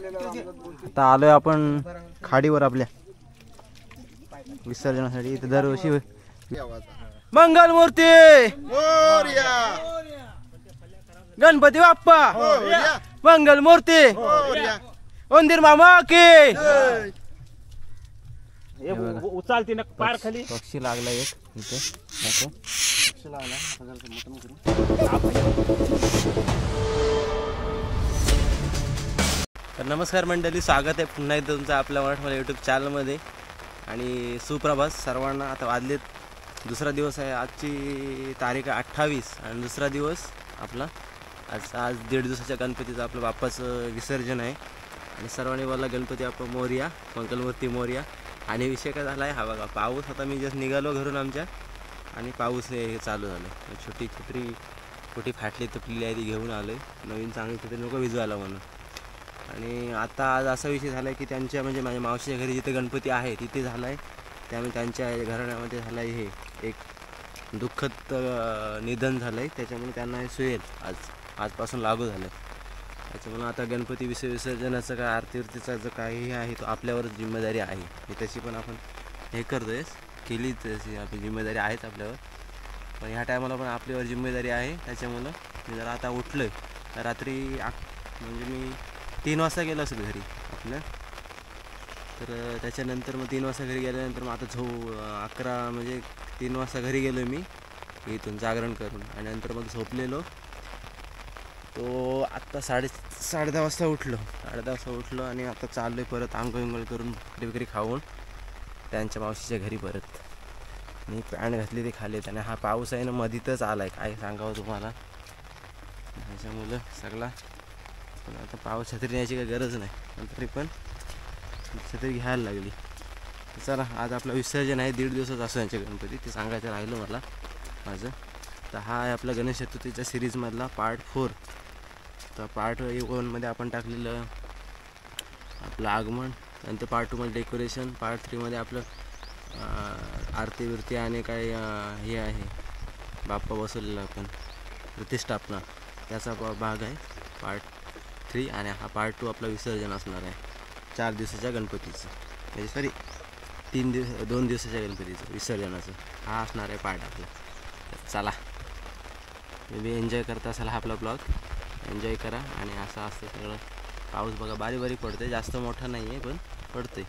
आता आलोय आपण खाडीवर आपल्या विसर्जनासाठी. इथे दरवर्षी मंगलमूर्ती गणपती बाप्पा मंगलमूर्ती उंदीर मामा की उचालते ना पार खाली. पक्षी लागला एक इथे पक्षी लागला. तर नमस्कार मंडळी, स्वागत आहे पुन्हा एकदा तुमचं आपल्या मराठवाडा यूट्यूब चॅनलमध्ये. आणि सुप्रभात सर्वांना. आता वाजलेत दुसरा दिवस आहे, आजची तारीख आहे 28 आणि दुसरा दिवस आपला आज 1.5 दिवसाच्या गणपतीचं आपलं बाप्पाचं विसर्जन आहे. आणि सर्वांनी बोलला गणपती बाप्पा मोरया, मंगलमूर्ती मोरया. आणि विषय काय झाला आहे हा बघा, पाऊस. आता मी जस्ट निघालो घरून आमच्या आणि पाऊस हे चालू झालं. छोटी छत्री कुठे फाटली तुटलेली आहे ती घेऊन आलो आहे, नवीन चांगली छत्री नको भिजवायला म्हणून. आणि आता आज असा विषय झाला आहे की त्यांच्या म्हणजे माझ्या मावशीच्या घरी जिथे गणपती आहे तिथे झाला आहे. त्यामुळे त्यांच्या घराण्यामध्ये झालं आहे हे एक दुःखद निधन झालं आहे. त्याच्यामुळे त्यांना हे सुयेल आजपासून लागू झालं आहे. त्याच्यामुळे आता गणपती विसर्जनाचं काय आरतीवरतीचा जो काही आहे तो आपल्यावरच जिम्मेदारी आहे. ही तशी पण आपण हे करतो आहे, केली तशी आपली जिम्मेदारी आहेच आपल्यावर. पण ह्या टायमाला पण आपल्यावर जिम्मेदारी आहे. त्याच्यामुळं मी जरा आता उठलो आहे. रात्री म्हणजे मी 3 वाजता गेलो असेल घरी आपल्या. तर त्याच्यानंतर मग 3 वाजता घरी गेल्यानंतर मग आता 11 म्हणजे 3 वाजता घरी गेलो मी इथून जागरण करून. आणि नंतर मग झोपलेलो. तो आत्ता 10:30 वाजता उठलो. 10:30 वाजता उठलो आणि आता चाललो आहे परत आंघोळ करून भाकरी वगैरे खाऊन त्यांच्या मावशीच्या घरी परत. मी पॅन्ट घातली ते खालीत. आणि हा पाऊस आहे ना मधीतच आला आहे, काय सांगावं तुम्हाला. त्याच्यामुळं सगळा पण आता पाऊस छत्री न्यायची काही गरज नाही, पण तरी पण छत्री घ्यायला लागली. चला आज आपलं विसर्जन आहे, 1.5 दिवसाचं असं यांच्या गणपती, ते सांगायचं राहिलं मला माझं. तर हा आहे आपला गणेश चतुर्थीच्या सिरीजमधला पार्ट 4. तर पार्ट 1मध्ये आपण टाकलेलं आपलं आगमन, नंतर पार्ट 2मध्ये डेकोरेशन, पार्ट 3मध्ये आपलं आरती विरती आणि काय हे आहे बाप्पा बसवलेला आपण प्रतिष्ठापना, त्याचा भाग आहे पार्ट 3. आणि हा पार्ट 2 आपलं विसर्जन असणार आहे 4 दिवसाच्या गणपतीचं, म्हणजे सॉरी 2 दिवसाच्या गणपतीचं विसर्जनाचं. हा असणार आहे पार्ट आपला. चला तुम्ही एन्जॉय करता असाल हा आपला ब्लॉग, एन्जॉय करा. आणि असं असतं सगळं. पाऊस बघा बारीक बारीक पडते, जास्त मोठा नाही आहे पण पडते.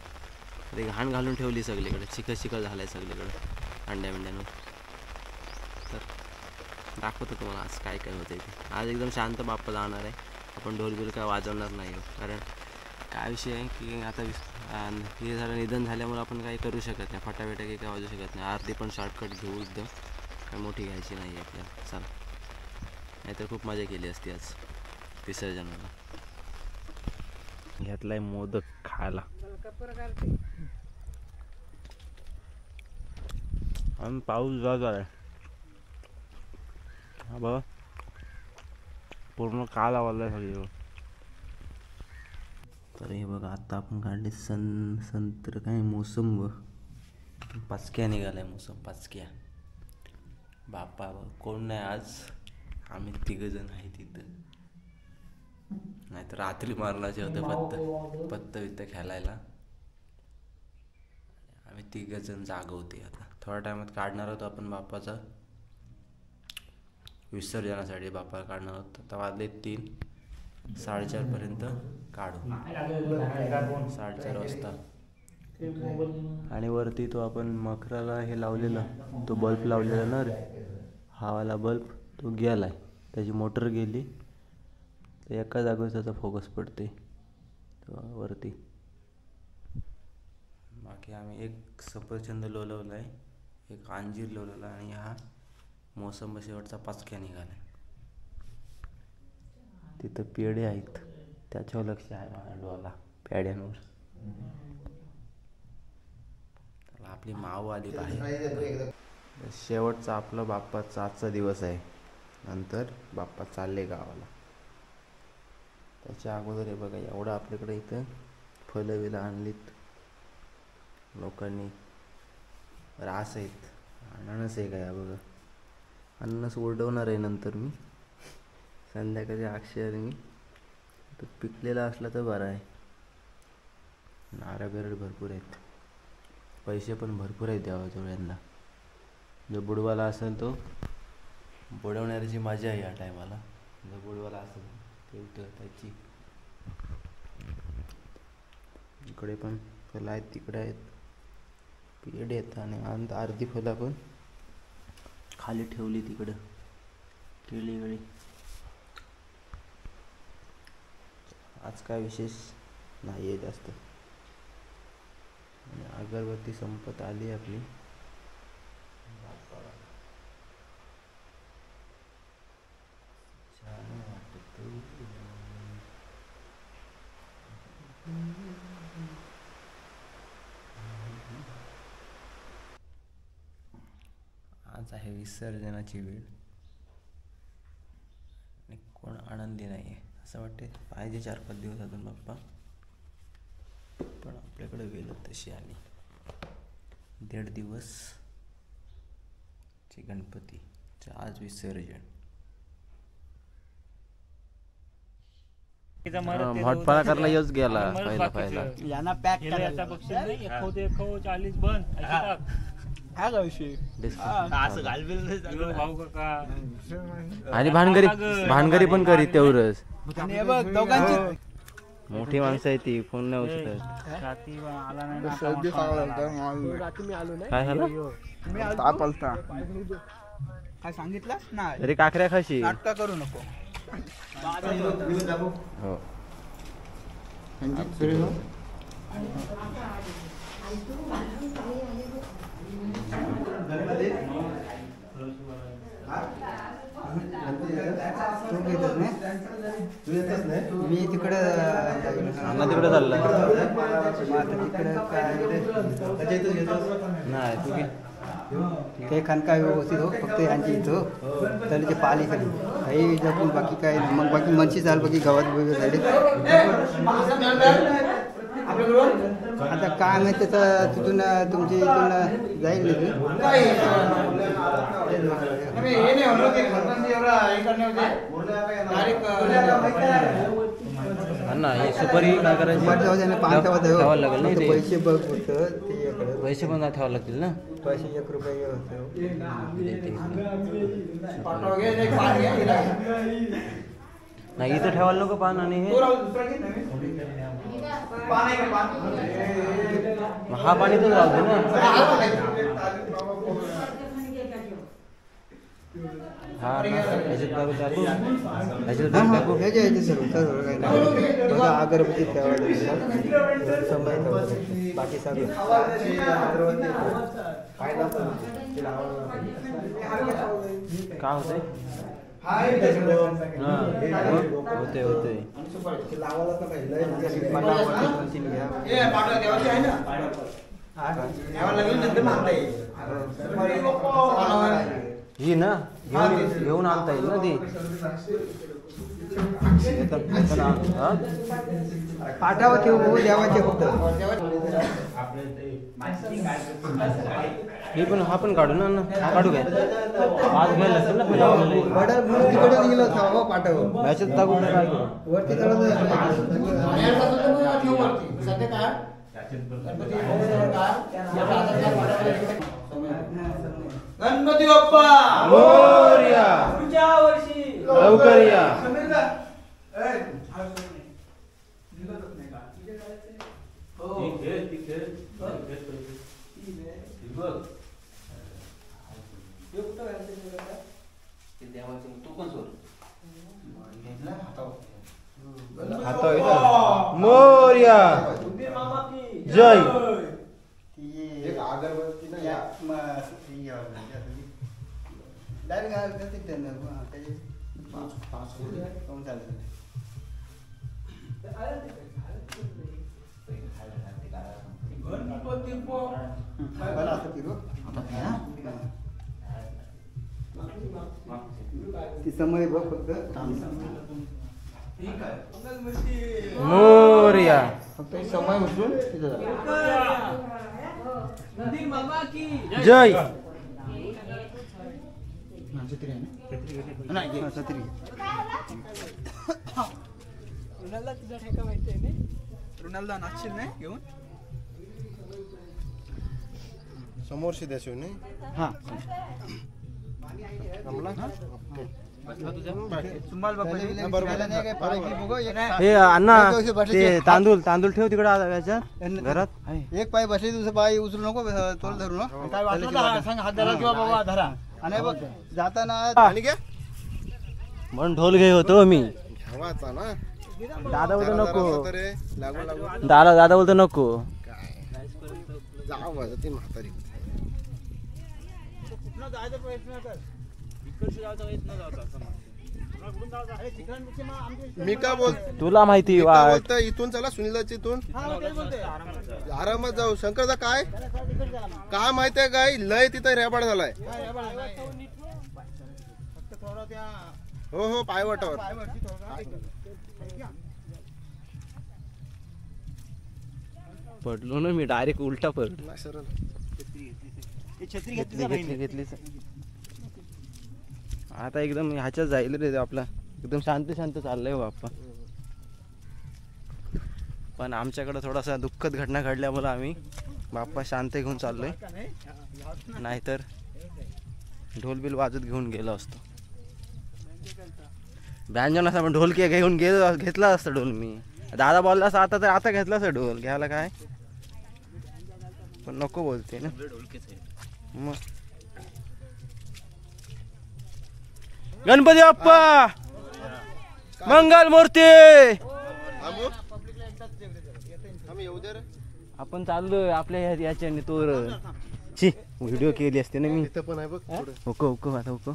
ते घाण घालून ठेवली सगळीकडे, चिखल झालं आहे सगळीकडे अंड्यावर. तर दाखवतो तुम्हाला आज काय काय होतं ते. आज एकदम शांत बाप्पा जाणार आहे. आपण ढोल काय वाजवणार नाही, कारण काय विषय आहे की आता हे झालं निधन झाल्यामुळे आपण काही करू शकत नाही, फटाफटा काही वाजवू शकत नाही. आरती पण शॉर्टकट घेऊ, एकदम काय मोठी घ्यायची नाही आपल्याला. चला, नाहीतर खूप मजा केली असती आज विसर्जनाला. घेतलाय मोदक खायला. आणि पाऊस जात आहे हा बघा, पूर्ण काल आवडला सगळीकडं. तर हे बघा आता आपण काढले संत्र काय मोसंब, पाचक्या निघालाय मोसंब पाचक्या. बाप्पा कोण नाही आज, आम्ही 3 जण आहे तिथं. नाही तर रात्री मारणाचे होते पत्त वित्त खेळायला. आम्ही 3 जण जागवते. आता थोड्या टायमात काढणार होतो आपण बाप्पाचा विसर्जनासाठी. बाप्पाला काढणार होतो. आता वाजले 3, 4:30पर्यंत काढू, 4:30 वाजता. आणि वरती तो आपण मखराला हे लावलेला, तो बल्ब लावलेला ना रे, हावाला बल्ब, तो गेला आहे, त्याची मोटर गेली. तर एका जागेवर त्याचा फोकस पडते वरती. बाकी आम्ही एक सफरचंद लोलवला आहे, एक अंजीर लोलवला आणि हा मोसंबी शेवटचा पाचक्या निघाला. तिथं पेढे आहेत, त्याच्यावर लक्ष आहे माझ्या डोळ्याला, पेढ्यांवर. आपली माव आली बाहेर. शेवटचा आपला बाप्पाचा आजचा दिवस आहे, नंतर बाप्पा चालले गावाला. त्याच्या अगोदर हे बघा एवढं आपल्याकडे इथं फळं बिलं आणलीत लोकांनी. रास आहेत, अननस आहे काय बघा, अननस ओरडवणार आहे नंतर मी संध्याकाळी. अक्षर मी तर पिकलेला असला तर बरा आहे. नारळ बिरळ भरपूर आहेत, पैसे पण भरपूर आहेत देवाजवळ यंदा. जो बुडवाला असेल तो बुडवण्याची मजा आहे या टायमाला. जो बुडवाला असेल ते त्याची. इकडे पण फुलं आहेत, तिकडे आहेत, पेढे आहेत आणि अर्धी फुलं पण खाली ठेवली तिकडं केळी वेळी. आज काय विशेष नाही आहे जास्त. आणि अगरबत्ती संपत आली आपली. आज आहे विसर्जनाची वेळ आणि कोण आनंदी नाही आहे असं वाटते. पाहिजे 4-5 दिवस अजून बाप्पा, पण आपल्याकडे वेळ तशी आली. 1.5 दिवस चे गणपतीचे आज विसर्जन. मठपाळा करायला येऊच गेला पहिला यांना पॅक करायचा बक्षीस नाही. एखो 40 बन हा विषय असं घालबिल भाऊ काका. आणि भानगरी पण करीत तेवढंच. मोठी माणसं आहे ती, फोन नाही उचलत. काय झालं? काय सांगितलं ना तरी काकऱ्या खाशी नाटक करू नको. हो मी तिकडे तिकडे चाललं नाही तू काही खानका व्यवस्थित हो, फक्त यांची इथं त्याची पाली खाली काही जपून बाकी काय. मग बाकी मनशी झाल बाकी गावात वगैरे झाले. आता काय नाही त्याचं तिथून तुमची इथून जाईल नाही सुपारी काय करायची ठेवायला लागेल ना ते. पैसे बघ होतं ते पैसे पण ठेवावं लागतील ना. पैसे 1 रुपये होतं. नाही इथं ठेवायला नको पान. आणि हे हा पाणी तर राहतो ना. हा अगरबत्ती बाकी सगळं काय होतंय. होते होते ही ना घेऊन आणता येईल ना ती. पाठावर ठेवू देवाचे फक्त. ही पण हा पण काढू ना. काढू काय आज घ्यायला असेल ना तिकडे निघलो होता पाठावर मॅचेस टाकू काय करू वरती गणपती बाप्पा मोरया. पुढच्या वर्षी लवकर या. मोरया जय. समय बघ फक्त मोरया. फक्त समय उचलून जय. रुणालला तुझा ठेका माहिती आहे ना. रुणालला नाचशील नाही घेऊन समोर शिद्याशिव नाही हां हे अण्णा ते तांदूळ तांदूळ ठेव तिकडे याच्यात घरात एक पाय बसले दुसरं पाय उचलू नको तोल धरू नको काय वाटलं सांग हात धरा किंवा बाबा धरा आणि बघ जाताना आणि घ्या म्हणून ढोल घे होतो मी घ्यावाचा ना दादा बोलतो नको लागू लागू दादा बोलतो नको जाऊ ती म्हातारी मी का बोल तुला माहिती बोलतो इथून चला सुनीलाची इथून आरामात जाऊ शंकरदा काय काय माहितीये काय लय तिथं रेबाड झालाय हो हो पायवाटावर पडलो ना मी डायरेक्ट उलटा पडलो नाही सरळ घेतली आता एकदम ह्याच्यात जाईल रे आपला एकदम शांत शांत चाललंय बाप्पा पण आमच्याकडे थोडासा दुःखद घटना घडल्यामुळे आम्ही बाप्पा शांत घेऊन चाललोय नाहीतर ढोल बिल वाजत घेऊन गेलो असतो व्यंजन असा पण ढोल घेऊन घेतला असता ढोल मी दादा बोलला असता आता तर आता घेतला असता ढोल घ्यायला काय पण नको बोलते ना मग गणपती बाप्पा मंगल मूर्ती आपण चाललोय आपल्या याच्याने तोर ची व्हिडिओ केली असते ना मी इथं पण आहे बघ ओको ओको आता ओको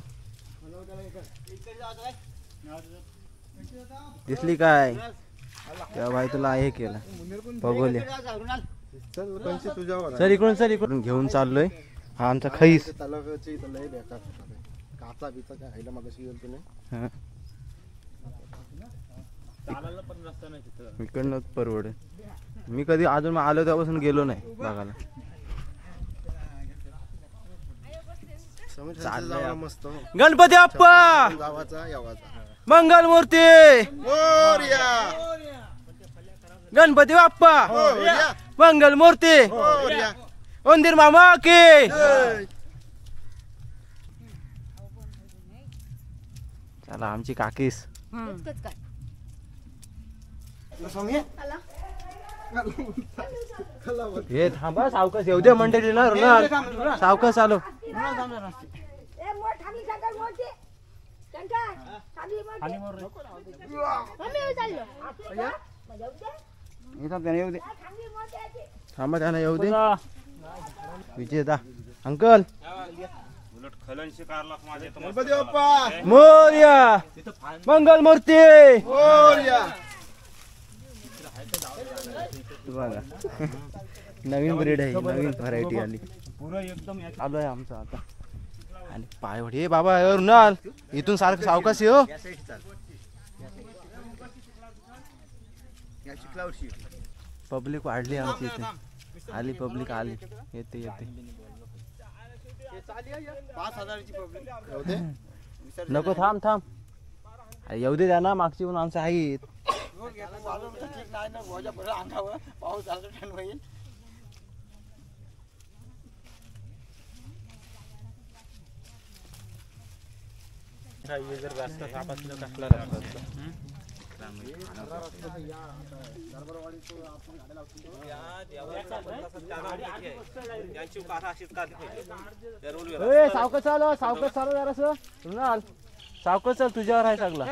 दिसली काय तेव्हा भाई तुला हे केलं बघूया चल पंची तुझ्यावर सर इकडून घेऊन चाललोय हा आमचा खैस तलावाची इथं लय बेकार काचा बिचा काय खायला मागाशी गेलो नाही इकडनं परवड मी कधी अजून आलो तेव्हापासून गेलो नाही बघायला चाललंय मस्त गणपती बाप्पा जावाचा यावाचा मंगल मूर्ती मोरया गणपती बाप्पा मोरया मंगल मूर्ती मोरया उंदीर मामा की चला आमची काकीस हे थांबा सावकाश येऊ दे मंडळी ना रुणाल सावकाश आलो येऊ दे थांबा त्यांना येऊ दे विजेता अंकल गणपती बाप्पा मोरया मंगल मूर्ती मोरया बघा नवीन ब्रीड आहे नवीन व्हरायटी आली आलो आहे आमचं आता आणि पायवड हे बाबा रुणाल इथून सारखं सावकाश हो पब्लिक वाढली आमची इथे आली पब्लिक आली येते येते 5,000ची पब्लिक नको थांब थांब अरे येऊ दे द्या ना मागची पण आमचं आहेत सावकाश चालव जरासं रुणाल सावकाश चाल तुझ्यावर आहे सगळं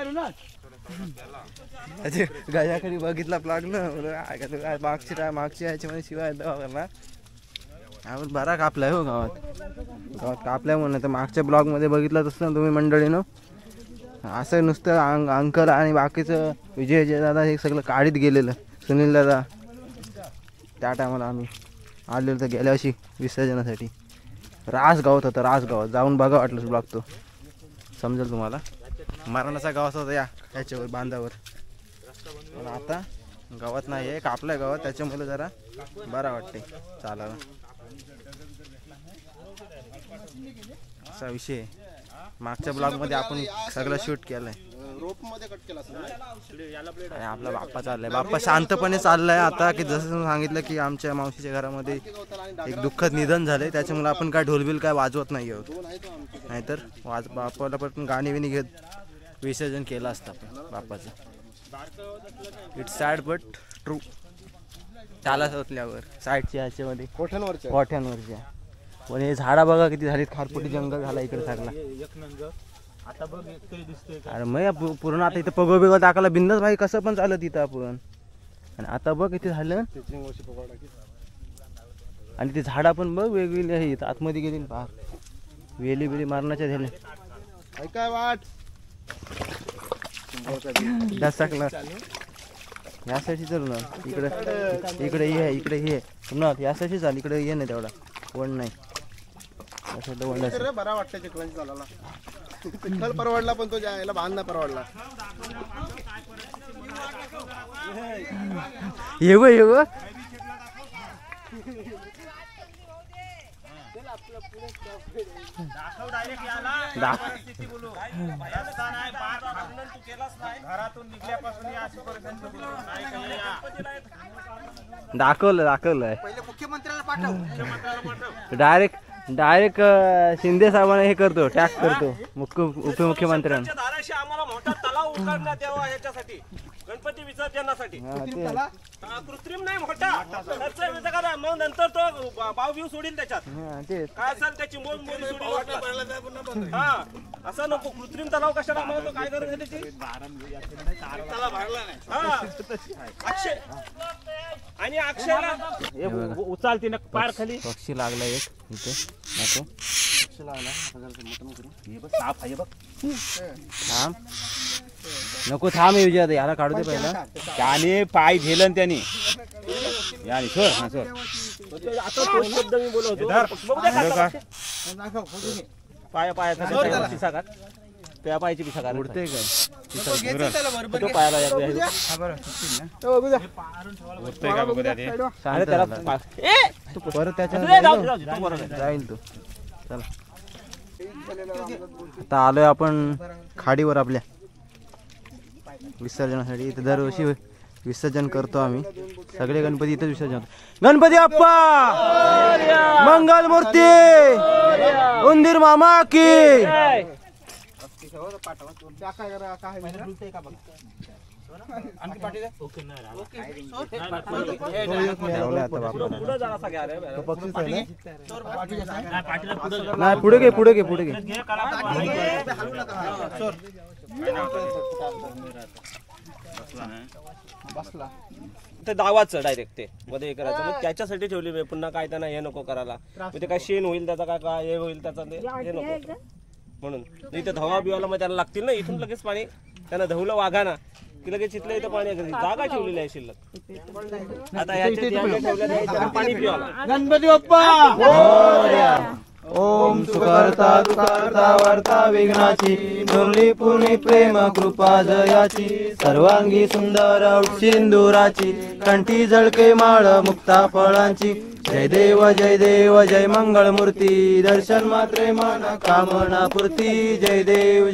गायाकडे बघितला प्लॉट ना मागची याच्यामध्ये शिवाय करणार आपण बरा कापलाय हो गावात कापलाय म्हणून तर मागच्या ब्लॉग मध्ये बघितलं तसं तुम्ही मंडळीनं असं नुसतं अंकल आणि बाकीचं विजय दादा हे सगळं काढीत गेलेलं सुनील दादा त्या टायमाला आम्ही आलेलो तर गेल्या वर्षी विसर्जनासाठी रास गावात होता रास गावात जाऊन बघा वाटलं ब्लॉग तो समजेल तुम्हाला मरणाचा गाव होता याच्यावर बांधावर पण आता गावात नाही आहे कापलाय गावात त्याच्यामुळे जरा बरा वाटते चालायला असा विषय मागच्या ब्लॉग मध्ये आपण सगळं शूट केलंय रोप मध्ये कट केला असेल ना? आणि आपला बाप्पा चाललाय. बाप्पा शांतपणे चाललाय आता की जसं सांगितलं की आमच्या मावशीच्या घरामध्ये एक दुःखद निधन झालंय त्याच्यामुळे आपण काय ढोलबिल काय वाजवत नाही आहोत. नाहीतर बाप्पाला पण गाणी विणी घेत विसर्जन केलं असतं आपण बाप्पाचं. It's sad but true. त्याला सोचल्यावर साईडच्या ह्याच्यामध्ये कोठ्यांवरच्या पण हे झाडा बघा किती झालीत. खारपुटी जंगल झाला इकडे सगळा. अरे मग पूर्ण आता इथं पगो बिगो टाकायला बिंदास भाई कसं पण चालत इथं आपण. आणि आता बघ किती झालं. आणि ते झाडा पण बघ वेगवेगळी आहे इथं आतमध्ये गेली पार वेली बिली मारण्याच्या झाले. काय वाट दसकला यासाठी चल ना इकडे इकडे ये इकडे ये पुन्हा यासाठी चाल इकडे ये नाही तेवढा वण नाही बरा वाटतं चिखलांची चालायला. चिखल परवडला पण तो जायला बांध नाही परवडला. ये ग दाखवलं डायरेक्ट शिंदे साहेबांना हे करतो टॅग करतो उपमुख्यमंत्र्यांना. आम्हाला मोठा तलाव उघडण्यात यावा याच्यासाठी गणपती विसर्जनासाठी. कृत्रिम नाही मोठा मग नंतर तो भाव बिव सोडील त्याच्यात काय असेल त्याची मोल सोडील. हा असं नको कृत्रिम तलाव कशाला म्हणतो काय गरज आहे त्याची. अक्षय आणि अक्षयला उचालते ना पार खाली. पक्षी लागला एक इथे नको थांब येऊ याला काढू दे पहिला. त्याने पाय झेलन त्याने याने सर हा सर आता तोच शब्द मी बोलवतो. पाया पायाचा पिसा काढ त्या पायाची पिसा काढ उडते काय तो पायाला परत त्याच्या जाईल तो. चला आता आलोय आपण खाडीवर आपल्या विसर्जनासाठी. इथे दरवर्षी विसर्जन करतो आम्ही सगळे गणपती इथं विसर्जन. गणपती बाप्पा मंगल मूर्ती उंदीर मामा की. नाही पुढे घे पुढे घे पुढे घे. ते दावाचं डायरेक्ट ते मध्ये करायचं मग त्याच्यासाठी ठेवली मी. पुन्हा काय त्यांना हे नको करायला ते काय शेण होईल त्याचा काय हे होईल त्याचा ते हे नको म्हणून. इथं धवा बिवाला मग त्याला लागतील ना इथून लगेच पाणी. त्यांना धवलं वाघाना की लगेच इथलं इथं पाणी जागा ठेवलेली आहे शिल्लक. आता याच्यात पाणी पिवाला. गणपती बाप्पा ओम सुकर्ता दुकर्ता वर्ता विघ्नाची दुर्ली पुनी प्रेम कृपा जयाची सर्वांगी सुंदर सिंदुराची कंठी झळके माळ मुक्ता फळांची. जय देव जय मंगळ मूर्ती दर्शन मात्रे मन कामना पूर्ती. जय देव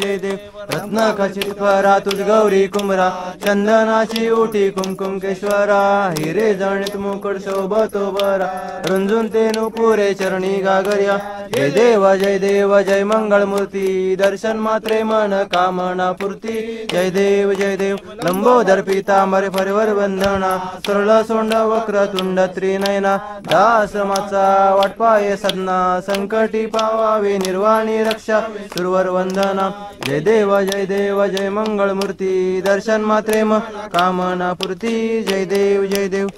रत्न खचित फरा तुझ गौरी कुमरा चंदनाची उठी कुमकुम केश्वरा. हिरे जणित मुकुट शोभतो बरा रुंजून ते नुपुरे चरणी गागर्या. जय देव जय मंगळ मूर्ती दर्शन मात्रे मन कामना पूर्ती. जय देव लंबोदर पीतांबर फरवर वंदना सरळ सोंड वक्र तुंड त्रिनयना. दास माचा वाटपाये सदना संकटी पावावे निर्वाणी रक्षा सुरवर वंदना. जय देव जय मंगळ मूर्ती दर्शन मात्रे मन कामना पूर्ती. जय देव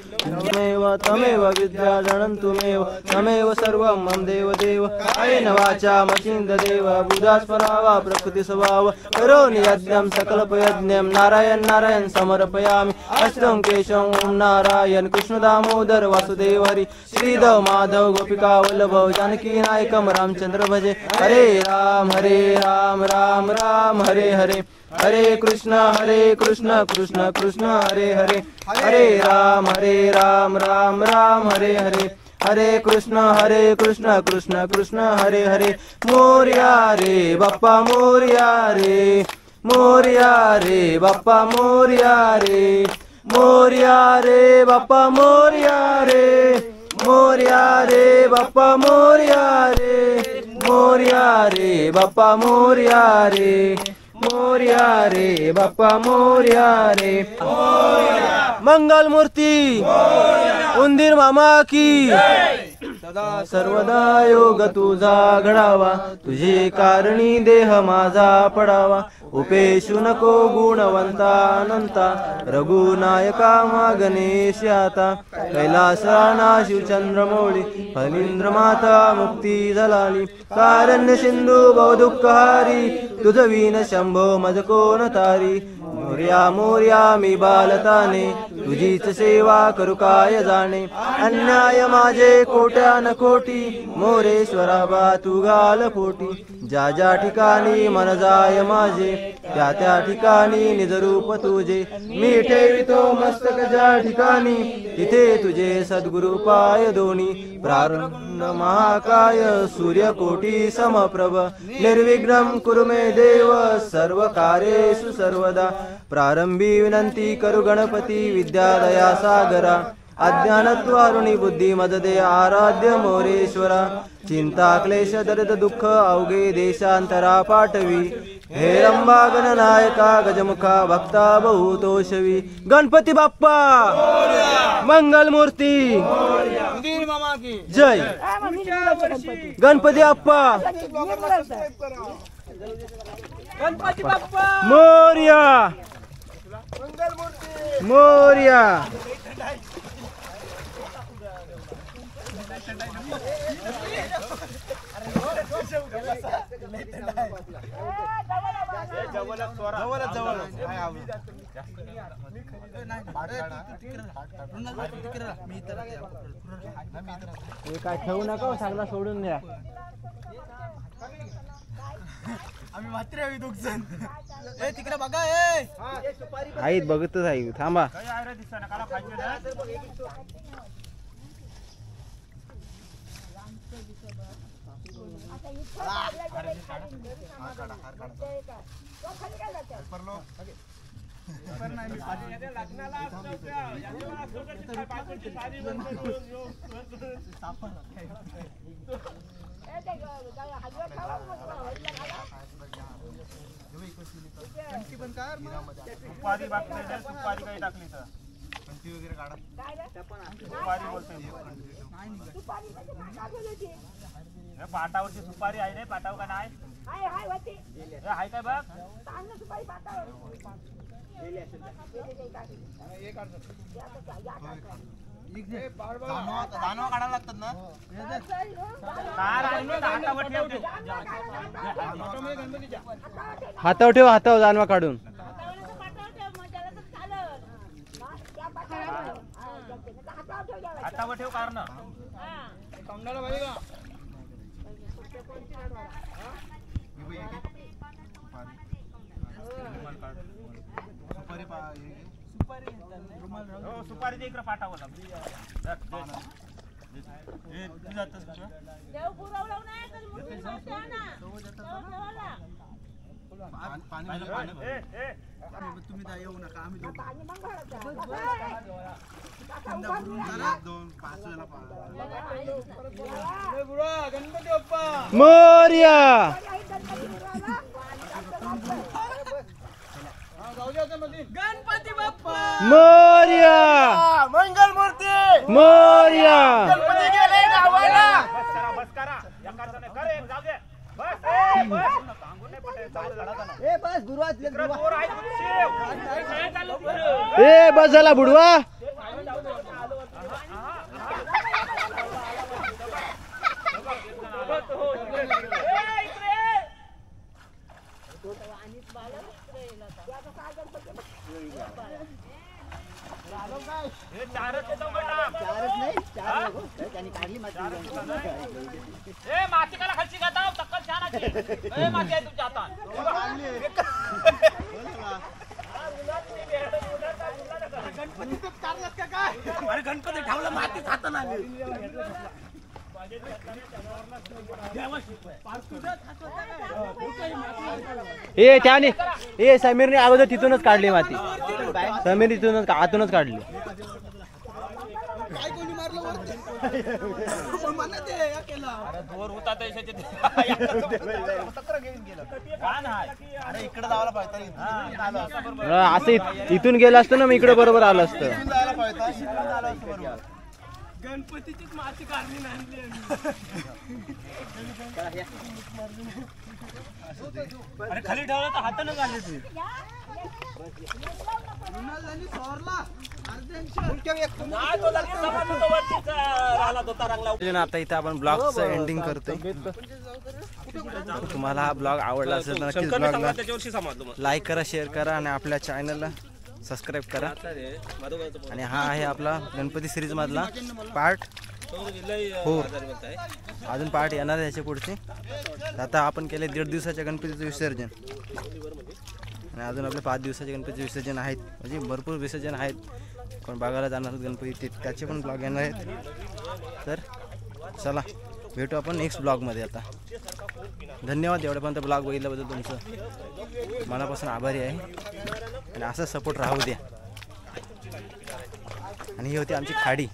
तमेव विद्या जनंतुमेव तमेव सर्वं मम देव अयेन वाचा मचिंद देव बुधास्मरावा प्रकृती स्वभाव करोमि यज्ञं सकलपयज्ञं नारायण समर्पयामि. अष्टं केशवं ओम नारायण कृष्ण दामोदर वासुदेव हरि श्रीधव माधव गोपिका वल्लभ जानकी नायकम रामचंद्र भजे. हरे राम राम राम हरे हरे हरे कृष्ण कृष्ण कृष्ण हरे हरे. हरे राम राम राम हरे हरे हरे कृष्ण कृष्ण कृष्ण हरे हरे मोरया रे बाप्पा मोरया रे मोरया रे बाप्पा मोरया रे मोरया रे बाप्पा मोरया रे मोरया रे बाप्पा मोरया रे मोरया रे बाप्पा मोरया रे मोरया रे बाप्पा मोरया रे मंगल मूर्ती उंदीर मामा की सदा सर्वदा योग तुझा घडावा तुझे कारणी देह माझा पडावा उपेशु नको गुणवंता अनंता रघुनायका मा गणेश आता कैलास राणा शिवचंद्रमौळी फलिंद्र माता मुक्ती झाली कारण्य सिंधू बहुदुःखहारी तुझ विन शंभो मज कोण तारी मोरया मोरया मी बालताने तुझीच सेवा करू काय जाणे अन्याय माझे कोट्यान कोटी मोरेश्वरा बा तू घाल पोटी ज्या ज्या ठिकाणी मन जाय माझे त्या त्या ठिकाणी निजरूप तुझे मी ठेवितो मस्तक ज्या ठिकाणी तिथे तुझे सद्गुरु पाय दोन्ही प्रारंभ महाकाय सूर्यकोटी समप्रभ निर्विघ्नं कुरु मे देव सर्व कार्येषु सर्वदा प्रारंभी विनंती करू गणपती विद्यादया सागरा अज्ञानत्वारुणी बुद्धी मजदे आराध्य मोरेश्वरा चिंता क्लेश दरिद दुःख अवघे देशांतरा पाठवी हे रंबा गणनायका गजमुखा भक्ता बहुतोषवी गणपती बाप्पा मंगल मूर्ती जय गणपती बाप्पा गणपती बाप्पा मोरया मोरया काय ठेवू नका चांगला सोडून द्या आम्ही मात्र आहे दोघजण ए तिकडे बघा आहेत बघतच आहे थांबा सुपारी बाकली सुपारी काही टाकली तर कंठी वगैरे काढा सुपारी बोलते पाटावरची सुपारी आहे रे पाटावर का नाही हाय काय बघ दानवा काढायला लागतात ना हातावर ठेव हातावर जानवा काढून हातावर ठेव कारण सुपारी दे इकडे पाठावर तुम्ही येऊ नका आम्ही गणपती बाप्पा मोरया गणपती बाप्पा मोरया मंगल मूर्ती मोरया गणपती गेले गावाला बस करा करे जाऊ दे ए बस गुरुवार ए बस झाला बुडवा माती काला खालची घाता टक्कर छान माती आहे तुमच्या हातात अरे गणपती ठेवला मातीत हातानं आली. ए त्याने ए समीरने अगोदर तिथूनच काढली माती. समीर तिथूनच आतूनच काढली. काय कोणी मारलं वरती? मला ते या केलं. वर होता अरे इकडे जायला पाहिजे असं इथून गेलं असतं ना, मी इकडे बरोबर आलं असतं. जायला पाहिजे बरोबर. गणपतीचीच माती काढली नाही. अरे खाली ठेवलं तर हातानं काढली ती. आता इथे आपण ब्लॉगचं एंडिंग करतोय. तुम्हाला हा ब्लॉग आवडला असेल तर नक्कीच ब्लॉगला त्याच्यावर्षी समजलो मग. लाईक करा, शेअर करा आणि आपल्या चॅनलला सबस्क्राईब करा. आणि हा आहे आपला गणपती सिरीज मधला पार्ट 4. अजून पार्ट येणार आहे याच्या पुढचे. आता आपण केले 1.5 दिवसाच्या गणपतीचं विसर्जन आणि अजून आपले 5 दिवसाचे गणपतीचे विसर्जन आहेत. म्हणजे भरपूर विसर्जन आहेत. पण बघायला जाणार गणपती त्याचे पण ब्लॉग येणार आहेत. तर चला भेटू आपण नेक्स्ट ब्लॉगमध्ये. आता धन्यवाद एवढ्यापर्यंत ब्लॉग बघितल्याबद्दल तुमचं मनापासून आभारी आहे. आणि असं सपोर्ट राहू द्या. आणि ही होती आमची खाडी.